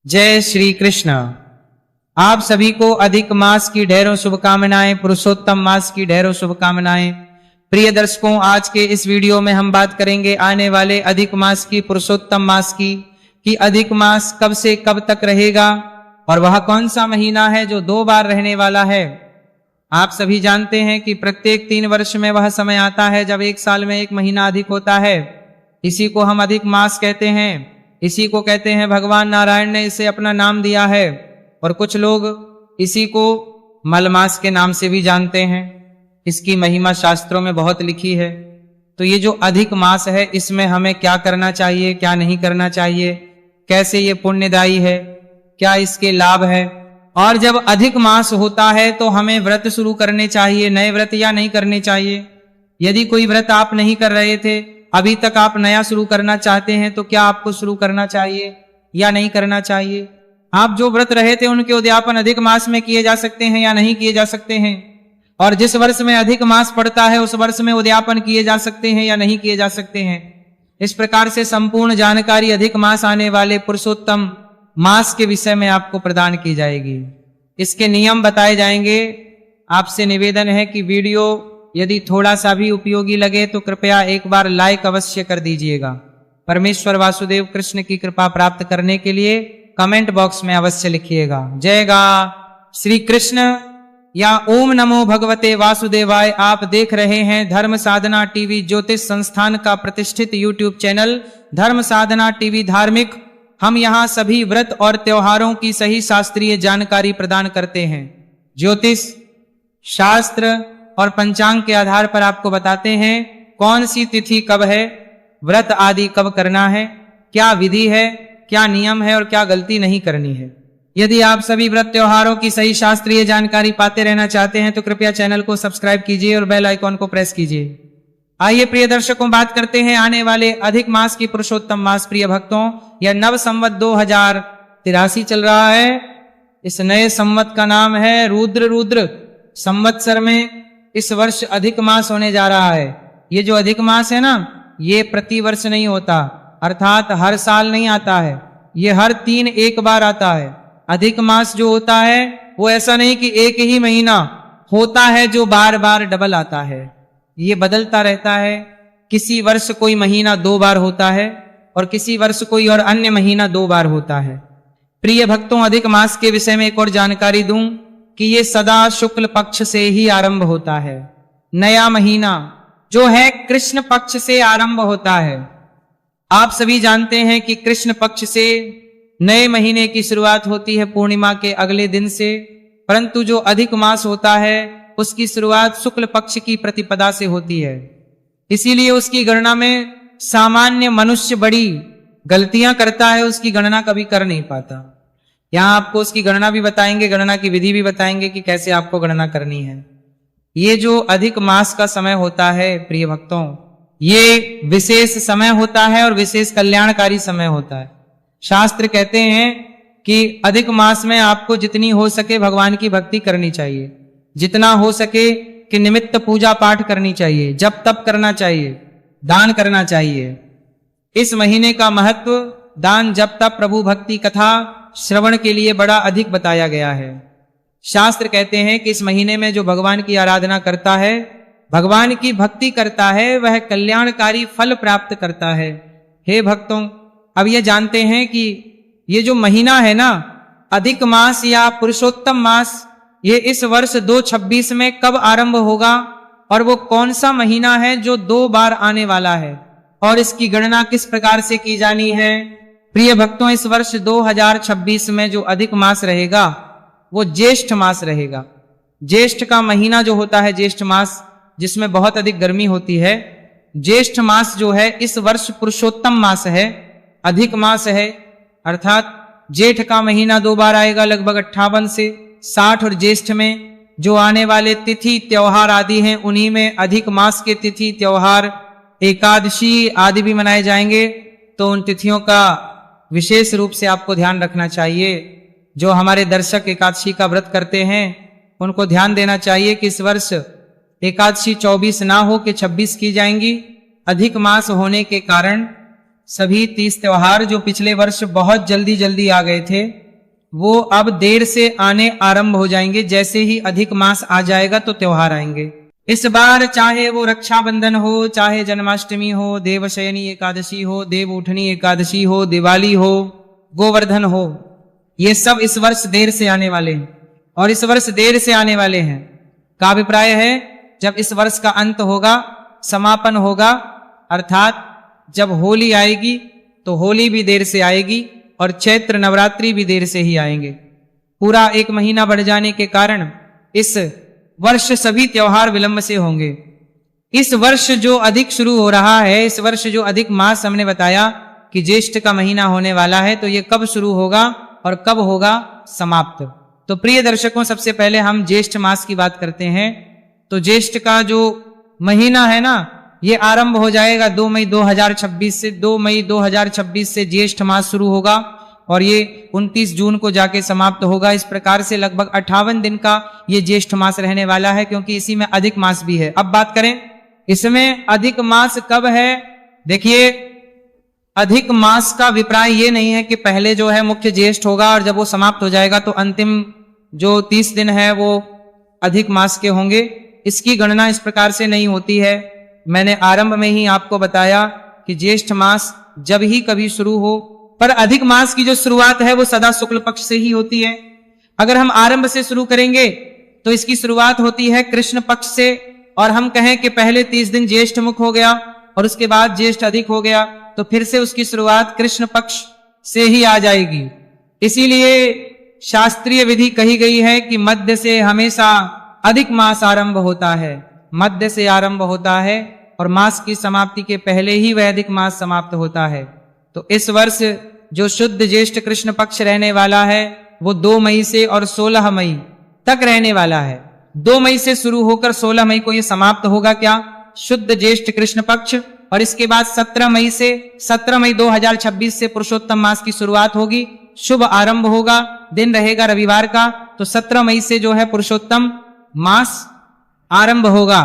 जय श्री कृष्ण। आप सभी को अधिक मास की ढेरों शुभकामनाएं, पुरुषोत्तम मास की ढेरों शुभकामनाएं। प्रिय दर्शकों, आज के इस वीडियो में हम बात करेंगे आने वाले अधिक मास की, पुरुषोत्तम मास की, कि अधिक मास कब से कब तक रहेगा और वह कौन सा महीना है जो 2 बार रहने वाला है। आप सभी जानते हैं कि प्रत्येक 3 वर्ष में वह समय आता है जब 1 साल में 1 महीना अधिक होता है। इसी को हम अधिक मास कहते हैं। इसी को कहते हैं, भगवान नारायण ने इसे अपना नाम दिया है और कुछ लोग इसी को मलमास के नाम से भी जानते हैं। इसकी महिमा शास्त्रों में बहुत लिखी है। तो ये जो अधिक मास है, इसमें हमें क्या करना चाहिए, क्या नहीं करना चाहिए, कैसे ये पुण्यदायी है, क्या इसके लाभ है। और जब अधिक मास होता है तो हमें व्रत शुरू करने चाहिए, नए व्रत, या नहीं करने चाहिए। यदि कोई व्रत आप नहीं कर रहे थे, अभी तक आप नया शुरू करना चाहते हैं, तो क्या आपको शुरू करना चाहिए या नहीं करना चाहिए। आप जो व्रत रहे थे उनके उद्यापन अधिक मास में किए जा सकते हैं या नहीं किए जा सकते हैं। और जिस वर्ष में अधिक मास पड़ता है उस वर्ष में उद्यापन किए जा सकते हैं या नहीं किए जा सकते हैं। इस प्रकार से संपूर्ण जानकारी अधिक मास आने वाले पुरुषोत्तम मास के विषय में आपको प्रदान की जाएगी। इसके नियम बताए जाएंगे। आपसे निवेदन है कि वीडियो यदि थोड़ा सा भी उपयोगी लगे तो कृपया एक बार लाइक अवश्य कर दीजिएगा। परमेश्वर वासुदेव कृष्ण की कृपा प्राप्त करने के लिए कमेंट बॉक्स में अवश्य लिखिएगा। जय गा श्री कृष्ण या ओम नमो भगवते वासुदेवाय। आप देख रहे हैं धर्म साधना टीवी, ज्योतिष संस्थान का प्रतिष्ठित यूट्यूब चैनल धर्म साधना टीवी धार्मिक। हम यहाँ सभी व्रत और त्योहारों की सही शास्त्रीय जानकारी प्रदान करते हैं। ज्योतिष शास्त्र और पंचांग के आधार पर आपको बताते हैं कौन सी तिथि कब है, व्रत आदि कब करना है, क्या विधि है, क्या नियम है और क्या गलती नहीं करनी है। यदि आप सभी व्रत त्योहारों की सही शास्त्रीय जानकारी पाते रहना चाहते हैं तो कृपया चैनल को सब्सक्राइब कीजिए और बेल आइकॉन को प्रेस कीजिए। आइए प्रिय दर्शकों, बात करते हैं आने वाले अधिक मास की, पुरुषोत्तम मास। प्रिय भक्तों, यह नव संवत 2083 चल रहा है। इस नए संवत का नाम है रुद्र संवत्सर में इस वर्ष अधिक मास होने जा रहा है। ये जो अधिक मास है ना, ये प्रति वर्ष नहीं होता, अर्थात हर साल नहीं आता है। ये हर 3 एक बार आता है। अधिक मास जो होता है वो ऐसा नहीं कि एक ही महीना होता है जो बार बार डबल आता है। ये बदलता रहता है। किसी वर्ष कोई महीना 2 बार होता है और किसी वर्ष कोई और अन्य महीना 2 बार होता है। प्रिय भक्तों, अधिक मास के विषय में एक और जानकारी दूं कि ये सदा शुक्ल पक्ष से ही आरंभ होता है। नया महीना जो है कृष्ण पक्ष से आरंभ होता है। आप सभी जानते हैं कि कृष्ण पक्ष से नए महीने की शुरुआत होती है पूर्णिमा के अगले दिन से, परंतु जो अधिक मास होता है उसकी शुरुआत शुक्ल पक्ष की प्रतिपदा से होती है। इसीलिए उसकी गणना में सामान्य मनुष्य बड़ी गलतियां करता है, उसकी गणना कभी कर नहीं पाता। यहां आपको उसकी गणना भी बताएंगे, गणना की विधि भी बताएंगे कि कैसे आपको गणना करनी है। ये जो अधिक मास का समय होता है प्रिय भक्तों, ये विशेष समय होता है और विशेष कल्याणकारी समय होता है। शास्त्र कहते हैं कि अधिक मास में आपको जितनी हो सके भगवान की भक्ति करनी चाहिए, जितना हो सके कि निमित्त पूजा पाठ करनी चाहिए, जप तप करना चाहिए, दान करना चाहिए। इस महीने का महत्व दान, जप तप, प्रभु भक्ति, कथा श्रवण के लिए बड़ा अधिक बताया गया है। शास्त्र कहते हैं कि इस महीने में जो भगवान की आराधना करता है, भगवान की भक्ति करता है, वह कल्याणकारी फल प्राप्त करता है। हे भक्तों, अब ये जानते हैं कि ये जो महीना है ना, अधिक मास या पुरुषोत्तम मास, ये इस वर्ष 2026 में कब आरंभ होगा और वो कौन सा महीना है जो 2 बार आने वाला है और इसकी गणना किस प्रकार से की जानी है। प्रिय भक्तों, इस वर्ष 2026 में जो अधिक मास रहेगा वो ज्येष्ठ मास रहेगा। ज्येष्ठ का महीना जो होता है, ज्येष्ठ मास, जिसमें बहुत अधिक गर्मी होती है, ज्येष्ठ मास जो है इस वर्ष पुरुषोत्तम मास है, अधिक मास है। अर्थात जेठ का महीना 2 बार आएगा, लगभग 58 से 60, और ज्येष्ठ में जो आने वाले तिथि त्योहार आदि हैं उन्हीं में अधिक मास के तिथि त्योहार, एकादशी आदि भी मनाए जाएंगे। तो उन तिथियों का विशेष रूप से आपको ध्यान रखना चाहिए। जो हमारे दर्शक एकादशी का व्रत करते हैं उनको ध्यान देना चाहिए कि इस वर्ष एकादशी 24 ना हो कि 26 की जाएंगी। अधिक मास होने के कारण सभी 30 त्योहार जो पिछले वर्ष बहुत जल्दी जल्दी आ गए थे, वो अब देर से आने आरंभ हो जाएंगे। जैसे ही अधिक मास आ जाएगा तो त्योहार आएंगे। इस बार चाहे वो रक्षाबंधन हो, चाहे जन्माष्टमी हो, देवशयनी एकादशी हो, देव उठनी एकादशी हो, दिवाली हो, गोवर्धन हो, ये सब इस वर्ष देर से आने वाले हैं। और इस वर्ष देर से आने वाले हैं का अभिप्राय है, जब इस वर्ष का अंत होगा, समापन होगा, अर्थात जब होली आएगी तो होली भी देर से आएगी और चैत्र नवरात्रि भी देर से ही आएंगे। पूरा 1 महीना बढ़ जाने के कारण इस वर्ष सभी त्योहार विलंब से होंगे। इस वर्ष जो अधिक शुरू हो रहा है, इस वर्ष जो अधिक मास हमने बताया कि ज्येष्ठ का महीना होने वाला है, तो ये कब शुरू होगा और कब होगा समाप्त। तो प्रिय दर्शकों, सबसे पहले हम ज्येष्ठ मास की बात करते हैं। तो ज्येष्ठ का जो महीना है ना, ये आरंभ हो जाएगा 2 मई 2026 से। 2 मई 2026 से ज्येष्ठ मास शुरू होगा और ये 29 जून को जाके समाप्त होगा। इस प्रकार से लगभग 58 दिन का ये ज्येष्ठ मास रहने वाला है, क्योंकि इसी में अधिक मास भी है। अब बात करें इसमें अधिक मास कब है। देखिए, अधिक मास का अभिप्राय ये नहीं है कि पहले जो है मुख्य ज्येष्ठ होगा और जब वो समाप्त हो जाएगा तो अंतिम जो 30 दिन है वो अधिक मास के होंगे। इसकी गणना इस प्रकार से नहीं होती है। मैंने आरंभ में ही आपको बताया कि ज्येष्ठ मास जब ही कभी शुरू हो, पर अधिक मास की जो शुरुआत है वो सदा शुक्ल पक्ष से ही होती है। अगर हम आरंभ से शुरू करेंगे तो इसकी शुरुआत होती है कृष्ण पक्ष से, और हम कहें कि पहले 30 दिन ज्येष्ठ मुख हो गया और उसके बाद ज्येष्ठ अधिक हो गया, तो फिर से उसकी शुरुआत कृष्ण पक्ष से ही आ जाएगी। इसीलिए शास्त्रीय विधि कही गई है कि मध्य से हमेशा अधिक मास आरंभ होता है। मध्य से आरंभ होता है और मास की समाप्ति के पहले ही वह अधिक मास समाप्त होता है। तो इस वर्ष जो शुद्ध ज्येष्ठ कृष्ण पक्ष रहने वाला है वो 2 मई से और 16 मई तक रहने वाला है। 2 मई से शुरू होकर 16 मई को ये समाप्त होगा क्या, शुद्ध ज्येष्ठ कृष्ण पक्ष। और इसके बाद 17 मई 2026 से पुरुषोत्तम मास की शुरुआत होगी। शुभ आरंभ होगा, दिन रहेगा रविवार का, तो 17 मई से जो है पुरुषोत्तम मास आरंभ होगा।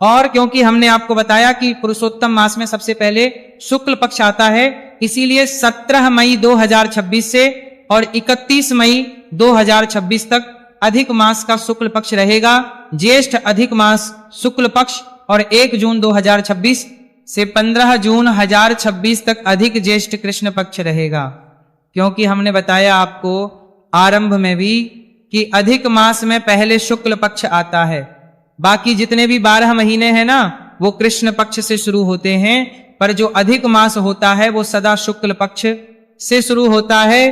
और क्योंकि हमने आपको बताया कि पुरुषोत्तम मास में सबसे पहले शुक्ल पक्ष आता है, इसीलिए 17 मई 2026 से और 31 मई 2026 तक अधिक मास का शुक्ल पक्ष रहेगा। ज्येष्ठ अधिक मास शुक्ल पक्ष और 1 जून 2026 से 15 जून 2026 तक अधिक ज्येष्ठ कृष्ण पक्ष रहेगा। क्योंकि हमने बताया आपको आरंभ में भी कि अधिक मास में पहले शुक्ल पक्ष आता है। बाकी जितने भी 12 महीने हैं ना, वो कृष्ण पक्ष से शुरू होते हैं, पर जो अधिक मास होता है वो सदा शुक्ल पक्ष से शुरू होता है।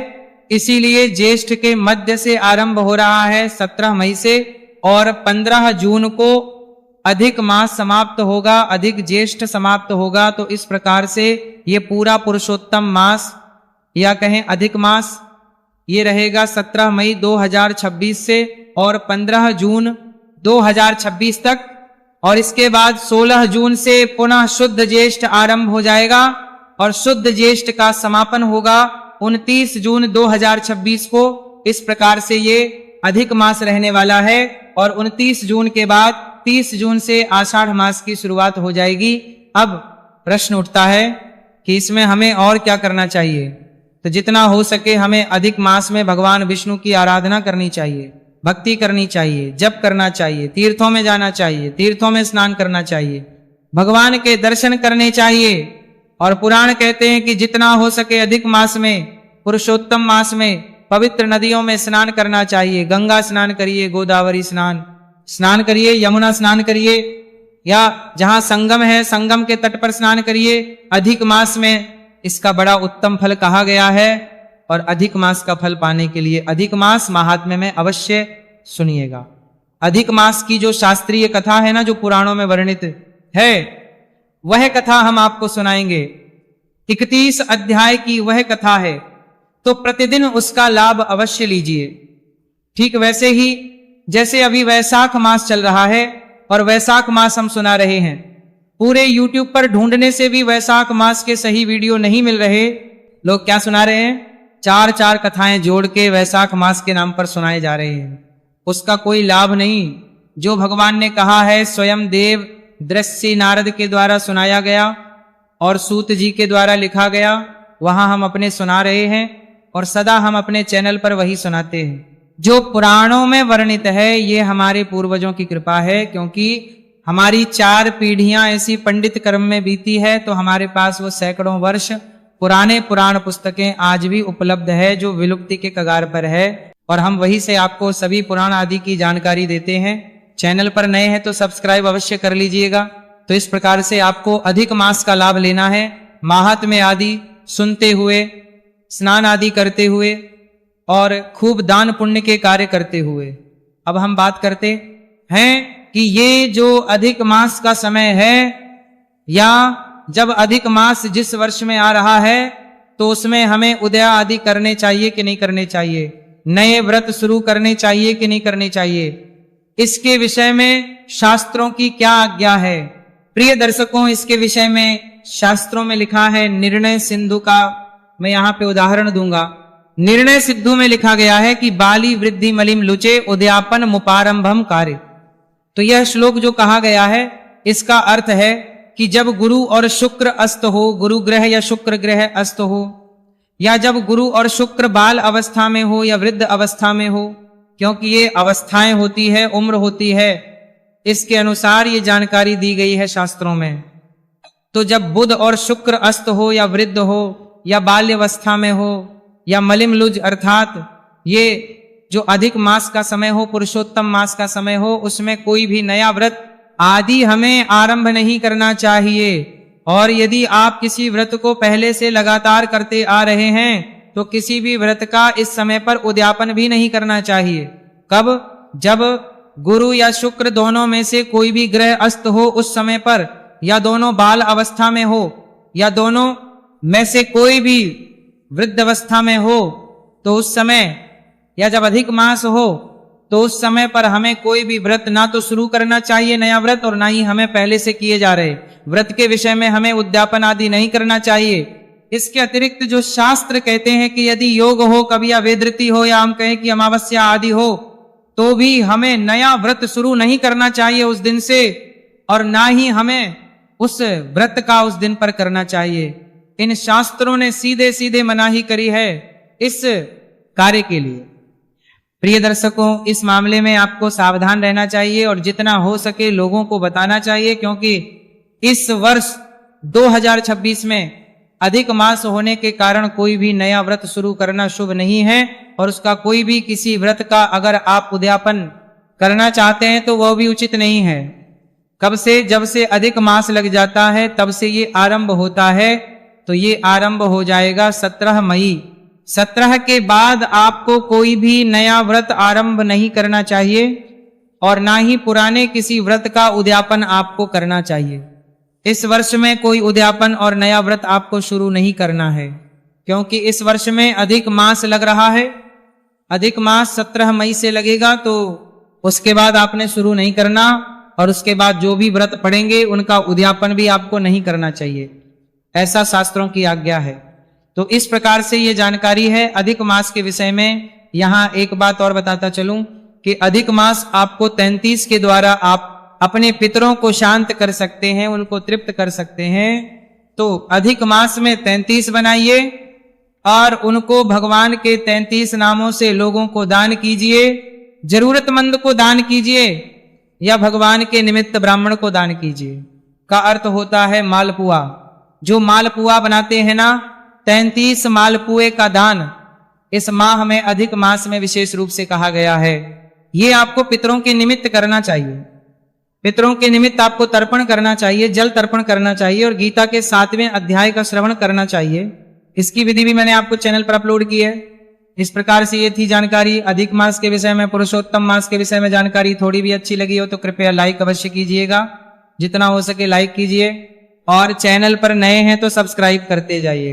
इसीलिए ज्येष्ठ के मध्य से आरंभ हो रहा है 17 मई से, और 15 जून को अधिक मास समाप्त होगा, अधिक ज्येष्ठ समाप्त होगा। तो इस प्रकार से ये पूरा पुरुषोत्तम मास या कहें अधिक मास ये रहेगा 17 मई 2026 से और 15 जून 2026 तक। और इसके बाद 16 जून से पुनः शुद्ध ज्येष्ठ आरंभ हो जाएगा और शुद्ध ज्येष्ठ का समापन होगा 29 जून 2026 को। इस प्रकार से ये अधिक मास रहने वाला है। और 29 जून के बाद 30 जून से आषाढ़ मास की शुरुआत हो जाएगी। अब प्रश्न उठता है कि इसमें हमें और क्या करना चाहिए। तो जितना हो सके हमें अधिक मास में भगवान विष्णु की आराधना करनी चाहिए, भक्ति करनी चाहिए, जप करना चाहिए, तीर्थों में जाना चाहिए, तीर्थों में स्नान करना चाहिए, भगवान के दर्शन करने चाहिए। और पुराण कहते हैं कि जितना हो सके अधिक मास में, पुरुषोत्तम मास में पवित्र नदियों में स्नान करना चाहिए। गंगा स्नान करिए, गोदावरी स्नान करिए, यमुना स्नान करिए, या जहां संगम है संगम के तट पर स्नान करिए। अधिक मास में इसका बड़ा उत्तम फल कहा गया है। और अधिक मास का फल पाने के लिए अधिक मास महात्म्य में अवश्य सुनिएगा। अधिक मास की जो शास्त्रीय कथा है ना, जो पुराणों में वर्णित है, वह कथा हम आपको सुनाएंगे। 31 अध्याय की वह कथा है, तो प्रतिदिन उसका लाभ अवश्य लीजिए। ठीक वैसे ही जैसे अभी वैशाख मास चल रहा है और वैशाख मास हम सुना रहे हैं। पूरे YouTube पर ढूंढने से भी वैशाख मास के सही वीडियो नहीं मिल रहे। लोग क्या सुना रहे हैं, 4 कथाएं जोड़ के वैशाख मास के नाम पर सुनाए जा रहे हैं। उसका कोई लाभ नहीं। जो भगवान ने कहा है स्वयं देव दृश्य नारद के द्वारा सुनाया गया, और सूत जी के द्वारा लिखा गया वहां हम अपने सुना रहे हैं और सदा हम अपने चैनल पर वही सुनाते हैं। जो पुराणों में वर्णित है ये हमारे पूर्वजों की कृपा है, क्योंकि हमारी 4 पीढ़ियां ऐसी पंडित कर्म में बीती है, तो हमारे पास वो सैकड़ों वर्ष पुराने पुराण पुस्तकें आज भी उपलब्ध है जो विलुप्ति के कगार पर है, और हम वही से आपको सभी पुराण आदि की जानकारी देते हैं। चैनल पर नए हैं तो सब्सक्राइब अवश्य कर लीजिएगा। तो इस प्रकार से आपको अधिक मास का लाभ लेना है, महात्म्य आदि सुनते हुए, स्नान आदि करते हुए और खूब दान पुण्य के कार्य करते हुए। अब हम बात करते हैं कि ये जो अधिक मास का समय है, या जब अधिक मास जिस वर्ष में आ रहा है, तो उसमें हमें उदय आदि करने चाहिए कि नहीं करने चाहिए, नए व्रत शुरू करने चाहिए कि नहीं करने चाहिए, इसके विषय में शास्त्रों की क्या आज्ञा है। प्रिय दर्शकों, इसके विषय में शास्त्रों में लिखा है, निर्णय सिंधु का मैं यहां पे उदाहरण दूंगा। निर्णय सिद्धू में लिखा गया है कि बाली वृद्धि मलिम लुचे उद्यापन मुपारंभम कार्य। तो यह श्लोक जो कहा गया है इसका अर्थ है कि जब गुरु और शुक्र अस्त हो, गुरु ग्रह या शुक्र ग्रह अस्त हो, या जब गुरु और शुक्र बाल अवस्था में हो या वृद्ध अवस्था में हो, क्योंकि ये अवस्थाएं होती है, उम्र होती है, इसके अनुसार ये जानकारी दी गई है शास्त्रों में। तो जब बुध और शुक्र अस्त हो या वृद्ध हो या बाल्यवस्था में हो या मलिम लुज अर्थात ये जो अधिक मास का समय हो, पुरुषोत्तम मास का समय हो, उसमें कोई भी नया व्रत आदि हमें आरंभ नहीं करना चाहिए। और यदि आप किसी व्रत को पहले से लगातार करते आ रहे हैं तो किसी भी व्रत का इस समय पर उद्यापन भी नहीं करना चाहिए। कब? जब गुरु या शुक्र दोनों में से कोई भी ग्रह अस्त हो उस समय पर, या दोनों बाल अवस्था में हो, या दोनों में से कोई भी वृद्ध अवस्था में हो, तो उस समय, या जब अधिक मास हो तो उस समय पर हमें कोई भी व्रत ना तो शुरू करना चाहिए नया व्रत, और ना ही हमें पहले से किए जा रहे व्रत के विषय में हमें उद्यापन आदि नहीं करना चाहिए। इसके अतिरिक्त जो शास्त्र कहते हैं कि यदि योग हो, कभी या वेदृति हो, या हम कहें कि अमावस्या आदि हो, तो भी हमें नया व्रत शुरू नहीं करना चाहिए उस दिन से, और ना ही हमें उस व्रत का उस दिन पर करना चाहिए। इन शास्त्रों ने सीधे सीधे मनाही करी है इस कार्य के लिए। प्रिय दर्शकों, इस मामले में आपको सावधान रहना चाहिए और जितना हो सके लोगों को बताना चाहिए, क्योंकि इस वर्ष 2026 में अधिक मास होने के कारण कोई भी नया व्रत शुरू करना शुभ नहीं है, और उसका कोई भी किसी व्रत का अगर आप उद्यापन करना चाहते हैं तो वह भी उचित नहीं है। कब से? जब से अधिक मास लग जाता है तब से ये आरंभ होता है। तो ये आरंभ हो जाएगा 17 मई। 17 के बाद आपको कोई भी नया व्रत आरंभ नहीं करना चाहिए, और ना ही पुराने किसी व्रत का उद्यापन आपको करना चाहिए। इस वर्ष में कोई उद्यापन और नया व्रत आपको शुरू नहीं करना है, क्योंकि इस वर्ष में अधिक मास लग रहा है। अधिक मास 17 मई से लगेगा, तो उसके बाद आपने शुरू नहीं करना, और उसके बाद जो भी व्रत पड़ेंगे उनका उद्यापन भी आपको नहीं करना चाहिए। ऐसा शास्त्रों की आज्ञा है। तो इस प्रकार से ये जानकारी है अधिक मास के विषय में। यहां एक बात और बताता चलूं कि अधिक मास आपको 33 के द्वारा आप अपने पितरों को शांत कर सकते हैं, उनको तृप्त कर सकते हैं। तो अधिक मास में 33 बनाइए और उनको भगवान के 33 नामों से लोगों को दान कीजिए, जरूरतमंद को दान कीजिए, या भगवान के निमित्त ब्राह्मण को दान कीजिए। का अर्थ होता है मालपुआ। जो मालपुआ बनाते हैं ना, 33 मालपुए का दान इस माह में अधिक मास में विशेष रूप से कहा गया है। ये आपको पितरों के निमित्त करना चाहिए। पितरों के निमित्त आपको तर्पण करना चाहिए, जल तर्पण करना चाहिए, और गीता के 7वें अध्याय का श्रवण करना चाहिए। इसकी विधि भी मैंने आपको चैनल पर अपलोड की है। इस प्रकार से ये थी जानकारी अधिक मास के विषय में। पुरुषोत्तम मास के विषय में जानकारी थोड़ी भी अच्छी लगी हो तो कृपया लाइक अवश्य कीजिएगा, जितना हो सके लाइक कीजिए, और चैनल पर नए हैं तो सब्सक्राइब करते जाइए।